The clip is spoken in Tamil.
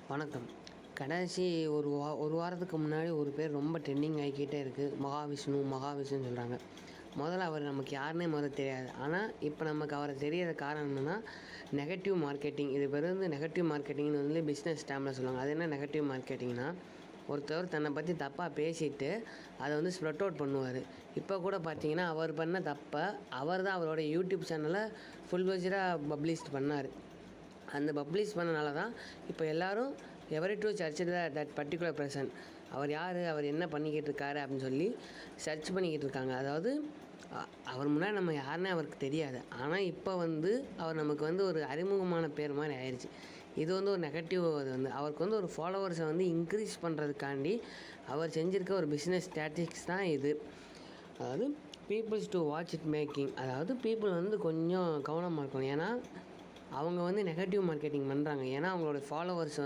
வணக்கம். கடைசி ஒரு வாரத்துக்கு முன்னாடி ஒரு பேர் ரொம்ப ட்ரெண்டிங் ஆகிக்கிட்டே இருக்குது. மகாவிஷ்ணுன்னு சொல்கிறாங்க. முதல்ல அவர் நமக்கு யாருன்னே தெரியாது. ஆனால் இப்போ நமக்கு அவரை தெரியாத காரணம் என்னென்னா, நெகட்டிவ் மார்க்கெட்டிங். இது பேர் வந்து நெகட்டிவ் மார்க்கெட்டிங்னு வந்து பிஸ்னஸ் டேர்மில் சொல்லுவாங்க. அது என்ன நெகட்டிவ் மார்க்கெட்டிங்னா, ஒருத்தர் தன்னை பற்றி தப்பாக பேசிட்டு அதை வந்து ஸ்ப்ரெட் அவுட் பண்ணுவார். இப்போ கூட பார்த்தீங்கன்னா, அவர் பண்ண தப்பை அவர் தான் அவரோட யூடியூப் சேனலை ஃபுல் ஃப்ளெட்ஜ்டாக பப்ளிஷ் பண்ணார். அந்த பப்ளிஷ் பண்ணனால தான் இப்போ எல்லோரும் every to search that particular person, அவர் யார், அவர் என்ன பண்ணிக்கிட்டு இருக்காரு அப்படின்னு சொல்லி சர்ச் பண்ணிக்கிட்டு இருக்காங்க. அதாவது அவர் முன்னாடி நம்ம யாருன்னே அவருக்கு தெரியாது. ஆனால் இப்போ வந்து அவர் நமக்கு வந்து ஒரு அறிமுகமான பேர் மாதிரி ஆயிடுச்சு. இது வந்து ஒரு நெகட்டிவ். அது வந்து அவருக்கு வந்து ஒரு ஃபாலோவர்ஸை வந்து இன்க்ரீஸ் பண்ணுறதுக்காண்டி அவர் செஞ்சுருக்க ஒரு பிஸ்னஸ் ஸ்ட்ராட்டஜிக்ஸ் தான் இது. அதாவது peoples to watch it making. அதாவது பீப்புள் வந்து கொஞ்சம் கவனமாக இருக்கணும். ஏன்னா அவங்க வந்து நெகட்டிவ் மார்க்கெட்டிங் பண்ணுறாங்க. ஏன்னா அவங்களோட ஃபாலோவர்ஸ்